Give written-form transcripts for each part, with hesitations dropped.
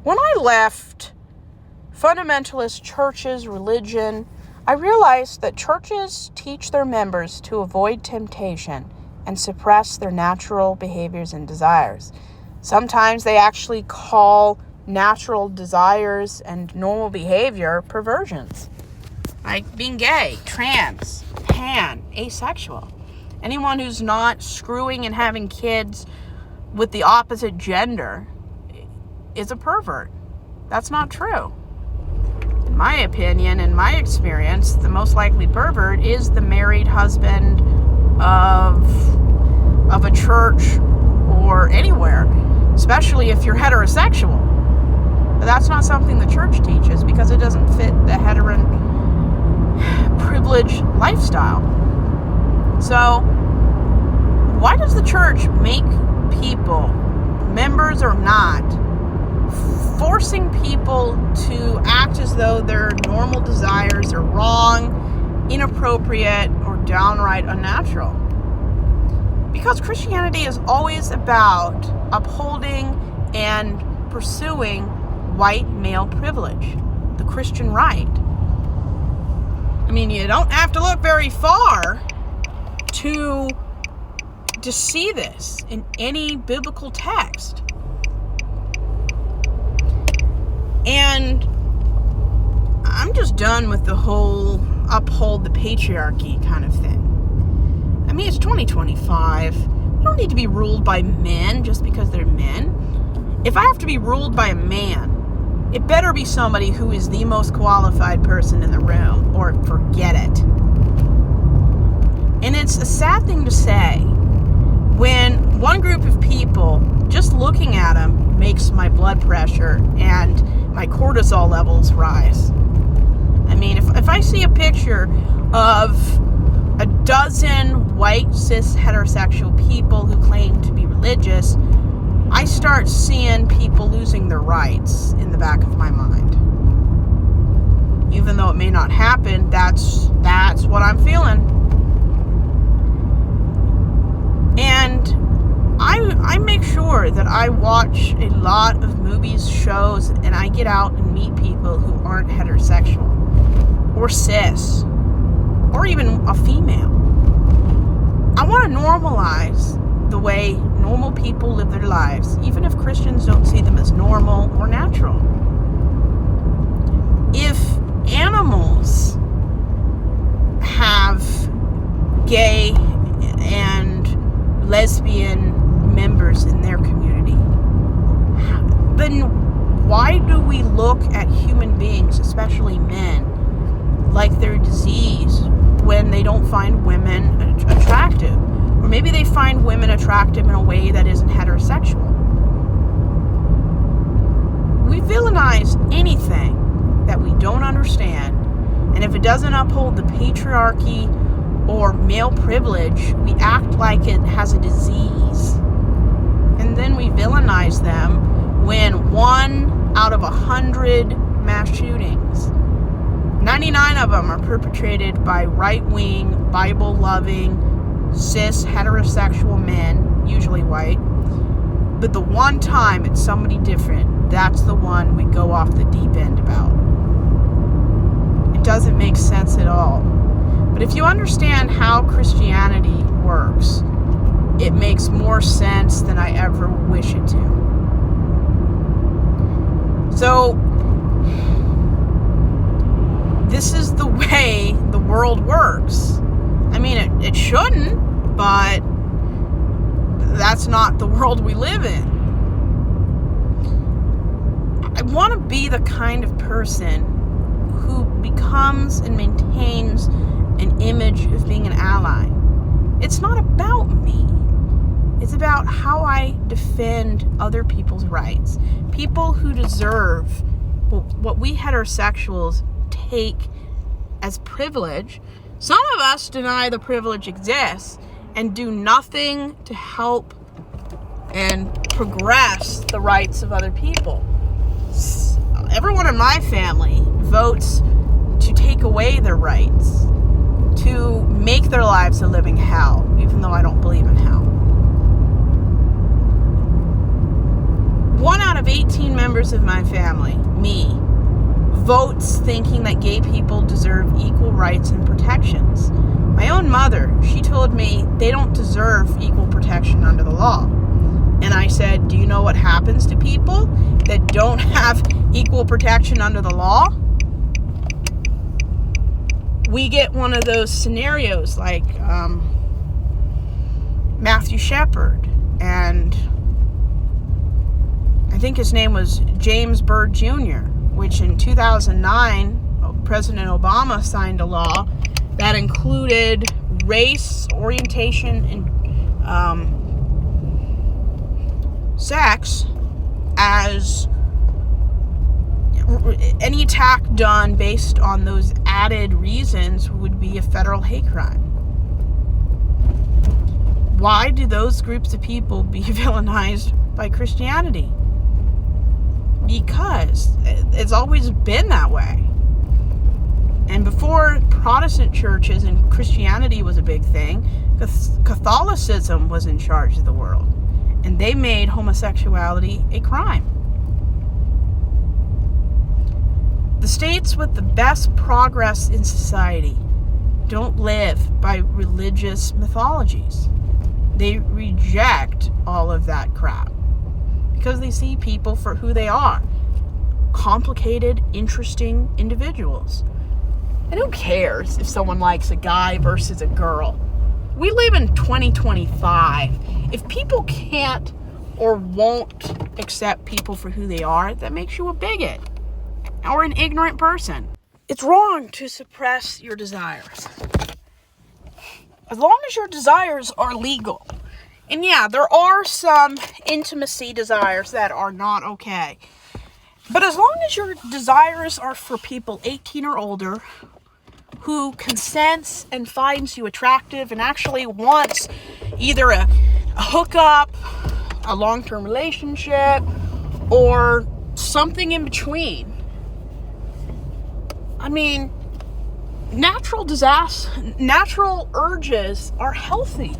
When I left fundamentalist churches, religion, I realized that churches teach their members to avoid temptation and suppress their natural behaviors and desires. Sometimes they actually call natural desires and normal behavior perversions, like being gay, trans, pan, asexual. Anyone who's not screwing and having kids with the opposite gender is a pervert. That's not true. In my opinion, in my experience, the most likely pervert is the married husband of a church or anywhere, especially if you're heterosexual. But that's not something the church teaches because it doesn't fit the heteron privileged lifestyle. So, why does the church make people, members or not, forcing people to act as though their normal desires are wrong, inappropriate, or downright unnatural? Because Christianity is always about upholding and pursuing white male privilege, the Christian right. I mean, you don't have to look very far to see this in any biblical text. And I'm just done with the whole uphold the patriarchy kind of thing. I mean, it's 2025. You don't need to be ruled by men just because they're men. If I have to be ruled by a man, it better be somebody who is the most qualified person in the room, or forget it. And it's a sad thing to say when one group of people, just looking at them makes my blood pressure and my cortisol levels rise. I mean, if I see a picture of a dozen white cis heterosexual people who claim to be religious, I start seeing people losing their rights in the back of my mind. Even though it may not happen, that's what I'm feeling. And I make sure that I watch a lot of movies, shows, and I get out and meet people who aren't heterosexual or cis or even a female. I want to normalize the way normal people live their lives, even if Christians don't see them as normal or natural. If animals have gay and lesbian members in their community, then why do we look at human beings, especially men, like they're disease when they don't find women attractive? Or maybe they find women attractive in a way that isn't heterosexual. We villainize anything that we don't understand, and if it doesn't uphold the patriarchy or male privilege, we act like it has a disease. And then we villainize them when 1 out of 100 mass shootings, 99 of them are perpetrated by right-wing, Bible-loving, cis, heterosexual men, usually white. But the one time it's somebody different, that's the one we go off the deep end about. It doesn't make sense at all. But if you understand how Christianity works, it makes more sense than I ever wish it to. So, this is the way the world works. I mean, it shouldn't, but that's not the world we live in. I want to be the kind of person who becomes and maintains an image of being an ally. It's not about me. It's about how I defend other people's rights. People who deserve what we heterosexuals take as privilege. Some of us deny the privilege exists and do nothing to help and progress the rights of other people. Everyone in my family votes to take away their rights, to make their lives a living hell, even though I don't believe in hell. 1 out of 18 members of my family, me, votes thinking that gay people deserve equal rights and protections. My own mother, she told me they don't deserve equal protection under the law. And I said, do you know what happens to people that don't have equal protection under the law? We get one of those scenarios like Matthew Shepard, and I think his name was James Byrd Jr., which in 2009, President Obama signed a law that included race, orientation, and sex as any attack done based on those added reasons would be a federal hate crime. Why do those groups of people be villainized by Christianity? Because it's always been that way. And before Protestant churches and Christianity was a big thing, Catholicism was in charge of the world. And they made homosexuality a crime. The states with the best progress in society don't live by religious mythologies. They reject all of that crap because they see people for who they are. Complicated, interesting individuals. And who cares if someone likes a guy versus a girl? We live in 2025. If people can't or won't accept people for who they are, that makes you a bigot or an ignorant person. It's wrong to suppress your desires, as long as your desires are legal. And yeah, there are some intimacy desires that are not okay. But as long as your desires are for people 18 or older who consents and finds you attractive and actually wants either a hookup, a long-term relationship, or something in between. I mean, natural urges are healthy.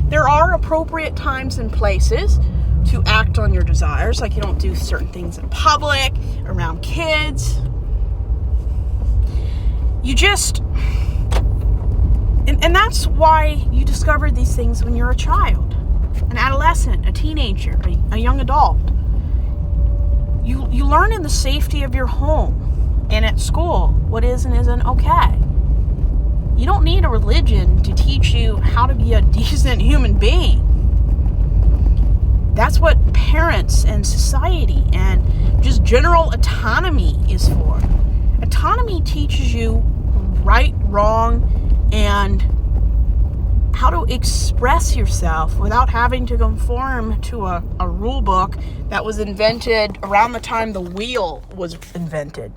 There are appropriate times and places to act on your desires, like you don't do certain things in public, around kids. You just, and that's why you discovered these things when you're a child, an adolescent, a teenager, a young adult. You learn in the safety of your home and at school what is and isn't okay. You don't need a religion to teach you how to be a decent human being. That's what parents and society and just general autonomy is for. Autonomy teaches you right, wrong, and how to express yourself without having to conform to a rule book that was invented around the time the wheel was invented.